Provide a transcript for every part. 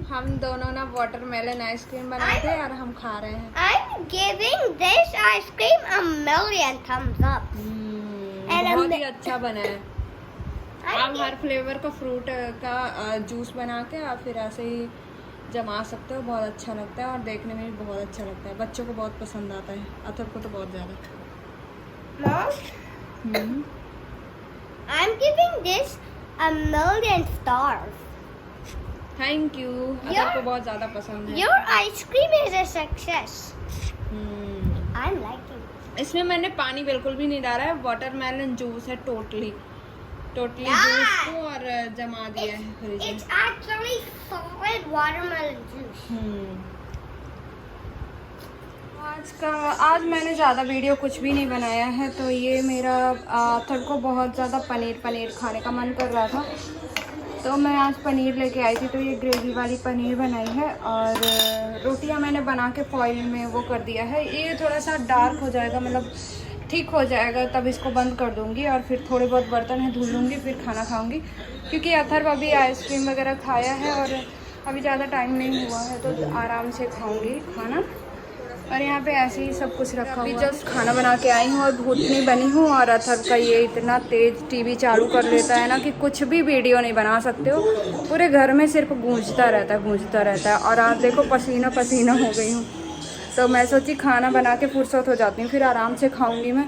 हम दोनों ना वाटरमेलन आइसक्रीम बनाए थे और हम खा रहे हैं। I'm giving this ice cream a million thumbs up. बहुत ही अच्छा बना है। आप हर फ्लेवर का फ्रूट का जूस बना के आप फिर ऐसे ही जमा सकते हो, बहुत अच्छा लगता है और देखने में भी बहुत अच्छा लगता है। बच्चों को बहुत पसंद आता है, अथर को तो बहुत ज़्यादा। Mom, I'm giving this a million stars. Thank you. Author को बहुत ज़्यादा पसंद है। Your ice cream is a success. I'm liking it. इसमें मैंने पानी बिल्कुल भी नहीं डाला है, वाटरमेलन जूस है टोटली जूस को और जमा दिया है फ्रिज में। It's actually solid watermelon juice. आज मैंने ज़्यादा वीडियो कुछ भी नहीं बनाया है, तो ये मेरा अथर को बहुत ज़्यादा पनीर खाने का मन कर रहा था, तो मैं आज पनीर लेके आई थी। तो ये ग्रेवी वाली पनीर बनाई है और रोटियां मैंने बना के फॉइल में वो कर दिया है। ये थोड़ा सा डार्क हो जाएगा, मतलब ठीक हो जाएगा, तब इसको बंद कर दूंगी और फिर थोड़े बहुत बर्तन है धुल लूँगी, फिर खाना खाऊंगी। क्योंकि अथर्व अभी आइसक्रीम वगैरह खाया है और अभी ज़्यादा टाइम नहीं हुआ है, तो आराम से खाऊंगी खाना। और यहाँ पे ऐसे ही सब कुछ रखा हुआ। अभी जस्ट खाना बना के आई हूँ और भूतनी बनी हूँ और अथर्व का ये इतना तेज़ टीवी चालू कर लेता है ना कि कुछ भी वीडियो नहीं बना सकते हो, पूरे घर में सिर्फ गूंजता रहता है। और आज देखो पसीना हो गई हूँ, तो मैं सोची खाना बना के फुर्सत हो जाती हूँ, फिर आराम से खाऊँगी मैं,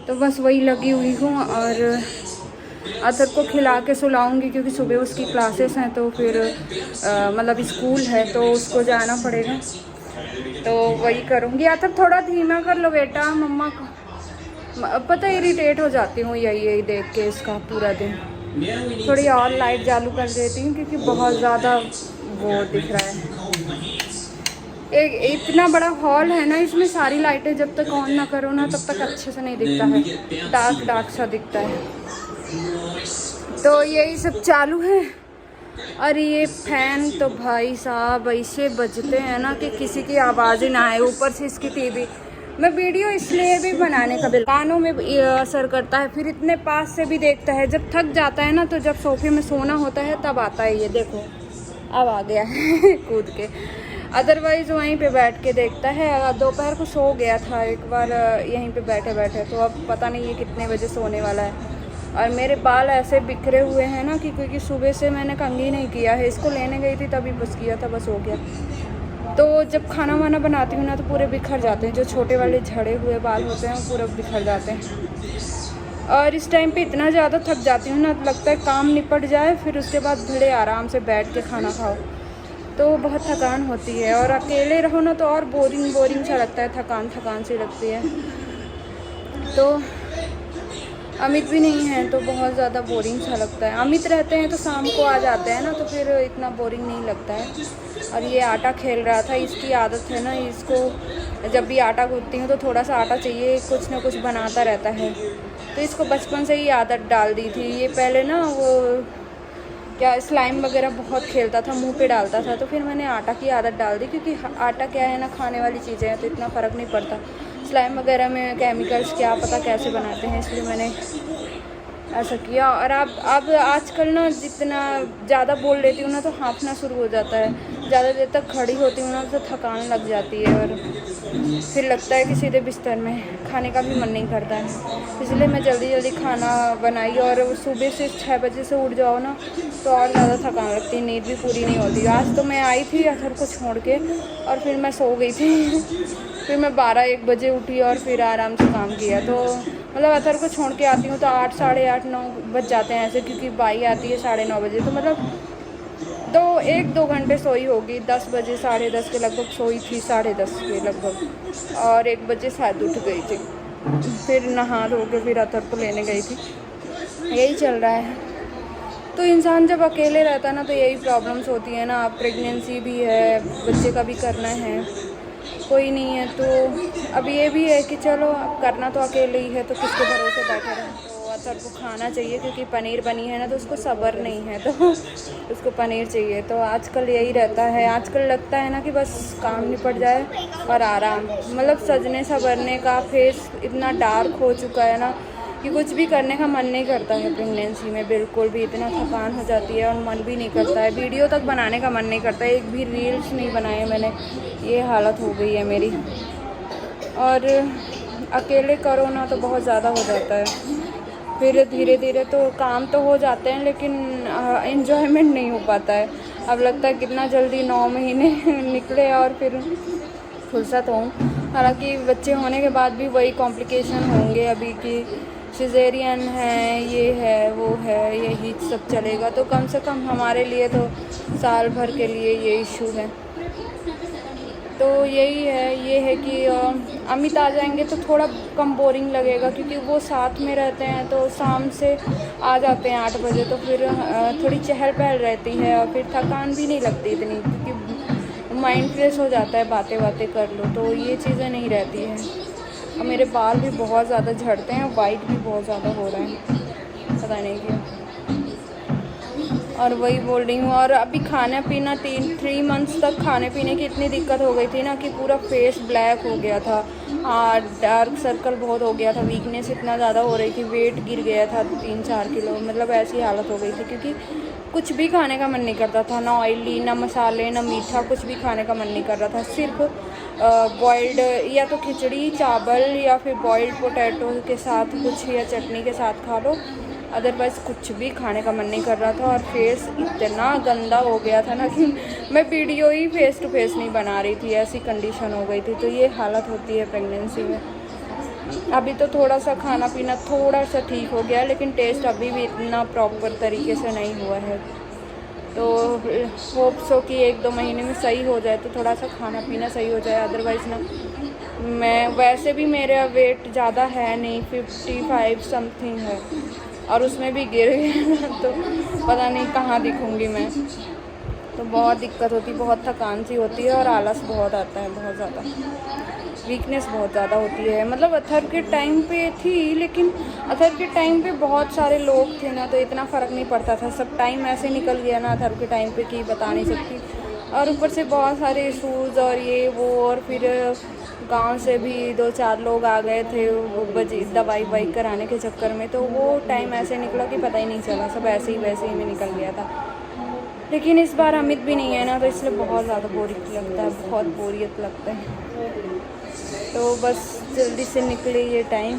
तो बस वही लगी हुई हूँ। और अथर्व को खिला के सुलाऊँगी क्योंकि सुबह उसकी क्लासेस हैं, तो फिर मतलब स्कूल है तो उसको जाना पड़ेगा, तो वही करूँगी। या तब थोड़ा धीमा कर लो बेटा, मम्मा को पता इरिटेट हो जाती हूँ यही देख के इसका पूरा दिन। थोड़ी और लाइट चालू कर देती हूँ क्योंकि बहुत ज़्यादा वो दिख रहा है। एक इतना बड़ा हॉल है ना, इसमें सारी लाइटें जब तक ऑन ना करो ना तब तक अच्छे से नहीं दिखता है, डार्क सा दिखता है। तो यही सब चालू है। और ये फैन तो भाई साहब ऐसे बजते हैं ना कि किसी की आवाज़ ही ना आए, ऊपर से इसकी टीवी। मैं वीडियो इसलिए भी बनाने का कानों में असर करता है, फिर इतने पास से भी देखता है। जब थक जाता है ना, तो जब सोफे में सोना होता है तब आता है। ये देखो अब आ गया है कूद के, अदरवाइज़ वहीं पे बैठ के देखता है। दोपहर को सो गया था एक बार यहीं पे बैठे, तो अब पता नहीं ये कितने बजे सोने वाला है। और मेरे बाल ऐसे बिखरे हुए हैं ना कि क्योंकि सुबह से मैंने कंघी नहीं किया है। इसको लेने गई थी तभी बस किया था, बस हो गया। तो जब खाना वाना बनाती हूँ ना तो पूरे बिखर जाते हैं, जो छोटे वाले झड़े हुए बाल होते हैं वो पूरे बिखर जाते हैं। और इस टाइम पे इतना ज़्यादा थक जाती हूँ ना, तो लगता है काम निपट जाए फिर उसके बाद बड़े आराम से बैठ के खाना खाओ, तो बहुत थकान होती है। और अकेले रहो ना तो और बोरिंग सा लगता है, थकान सी लगती है। तो अमित भी नहीं है तो बहुत ज़्यादा बोरिंग सा लगता है। अमित रहते हैं तो शाम को आ जाते हैं ना, तो फिर इतना बोरिंग नहीं लगता है। और ये आटा खेल रहा था, इसकी आदत है ना, इसको जब भी आटा गूंथती हूँ तो थोड़ा सा आटा चाहिए, कुछ ना कुछ बनाता रहता है। तो इसको बचपन से ही आदत डाल दी थी। ये पहले ना वो क्या स्लाइम वगैरह बहुत खेलता था, मुंह पे डालता था, तो फिर मैंने आटा की आदत डाल दी। क्योंकि आटा क्या है ना, खाने वाली चीज़ें हैं तो इतना फ़र्क नहीं पड़ता। स्लाइम वगैरह में केमिकल्स क्या पता कैसे बनाते हैं, इसलिए मैंने ऐसा किया। और अब आजकल ना जितना ज़्यादा बोल लेती हूँ ना तो हाँफना शुरू हो जाता है। ज़्यादा देर तक खड़ी होती हूँ ना तो थकान लग जाती है और फिर लगता है कि सीधे बिस्तर में खाने का भी मन नहीं करता है। इसलिए मैं जल्दी खाना बनाई। और सुबह से 6 बजे से उठ जाओ ना तो और ज़्यादा थकान लगती है, नींद भी पूरी नहीं होती। आज तो मैं आई थी अथर्व को छोड़ के और फिर मैं सो गई थी फिर मैं 12-1 बजे उठी और फिर आराम से काम किया। तो मतलब अथर्व को छोड़ के आती हूँ तो 8, साढ़े 8, 9 बज जाते हैं ऐसे, क्योंकि बाई आती है 9:30 बजे। तो मतलब 1-2 घंटे सोई होगी। 10 बजे 10:30 के लगभग सोई थी, 10:30 के लगभग, और 1 बजे शायद उठ गई थी। फिर नहा धो के फिर अथर्व को लेने गई थी। यही चल रहा है। तो इंसान जब अकेले रहता है ना तो यही प्रॉब्लम्स होती है ना। प्रेगनेंसी भी है, बच्चे का भी करना है, कोई नहीं है। तो अब ये भी है कि चलो करना तो अकेले ही है, तो किसके भरोसे बैठे रहें। तो अथर्व को खाना चाहिए क्योंकि पनीर बनी है ना, तो उसको सब्र नहीं है, तो उसको पनीर चाहिए। तो आजकल यही रहता है। आजकल लगता है ना कि बस काम निपट जाए और आराम, मतलब सजने संवरने का फेस इतना डार्क हो चुका है ना, कि कुछ भी करने का मन नहीं करता है प्रेगनेंसी में, बिल्कुल भी। इतना थकान हो जाती है और मन भी नहीं करता है, वीडियो तक बनाने का मन नहीं करता है, एक भी रील्स नहीं बनाए मैंने। ये हालत हो गई है मेरी। और अकेले करो ना तो बहुत ज़्यादा हो जाता है, फिर धीरे धीरे तो काम तो हो जाते हैं लेकिन एंजॉयमेंट नहीं हो पाता है। अब लगता है कितना जल्दी 9 महीने निकले और फिर फुर्सत हों। हालांकि बच्चे होने के बाद भी वही कॉम्प्लिकेशन होंगे अभी कि सिजेरियन है, ये है, वो है, यही सब चलेगा। तो कम से कम हमारे लिए तो साल भर के लिए ये इशू है। तो यही है, ये है कि अमित आ जाएंगे तो थोड़ा कम बोरिंग लगेगा, क्योंकि वो साथ में रहते हैं तो शाम से आ जाते हैं 8 बजे, तो फिर थोड़ी चहल पहल रहती है और फिर थकान भी नहीं लगती इतनी, क्योंकि माइंड फ्रेश हो जाता है, बातें बातें कर लो, तो ये चीज़ें नहीं रहती हैं। और मेरे बाल भी बहुत ज़्यादा झड़ते हैं, वाइट भी बहुत ज़्यादा हो रहे हैं, पता नहीं क्यों। और वही बोल रही हूँ। और अभी खाना पीना 3 मंथ्स तक खाने पीने की इतनी दिक्कत हो गई थी ना कि पूरा फेस ब्लैक हो गया था, डार्क सर्कल बहुत हो गया था, वीकनेस इतना ज़्यादा हो रही थी, वेट गिर गया था 3-4 किलो, मतलब ऐसी हालत हो गई थी। क्योंकि कुछ भी खाने का मन नहीं करता था, ना ऑयली, ना मसाले, ना मीठा, कुछ भी खाने का मन नहीं कर रहा था। सिर्फ बॉइल्ड या तो खिचड़ी चावल या फिर बॉइल्ड पोटैटो के साथ कुछ या चटनी के साथ खा लो, अदरवाइज़ कुछ भी खाने का मन नहीं कर रहा था। और फेस इतना गंदा हो गया था ना कि मैं वीडियो ही फेस टू फेस नहीं बना रही थी, ऐसी कंडीशन हो गई थी। तो ये हालत होती है प्रेगनेंसी में। अभी तो थोड़ा सा खाना पीना थोड़ा सा ठीक हो गया, लेकिन टेस्ट अभी भी इतना प्रॉपर तरीके से नहीं हुआ है। तो होप सो कि 1-2 महीने में सही हो जाए, तो थोड़ा सा खाना पीना सही हो जाए। अदरवाइज़ ना, मैं वैसे भी मेरा वेट ज़्यादा है नहीं, 55 समथिंग है, और उसमें भी गिर गया तो पता नहीं कहाँ दिखूँगी मैं। तो बहुत दिक्कत होती, बहुत थकान सी होती है और आलस बहुत आता है, बहुत ज़्यादा वीकनेस बहुत ज़्यादा होती है। मतलब अथर के टाइम पे थी, लेकिन अथर के टाइम पे बहुत सारे लोग थे ना, तो इतना फ़र्क नहीं पड़ता था। सब टाइम ऐसे निकल गया ना अथर के टाइम पे कि बता नहीं सकती। और ऊपर से बहुत सारे इशूज़ और ये वो, और फिर गांव से भी 2-4 लोग आ गए थे वो दवाई ववाई कराने के चक्कर में, तो वो टाइम ऐसे निकला कि पता ही नहीं चला, सब ऐसे ही वैसे ही में निकल गया था। लेकिन इस बार अमित भी नहीं है ना, तो इसलिए बहुत ज़्यादा बोरियत लगता है, बहुत बोरियत लगता है। तो बस जल्दी से निकले ये टाइम।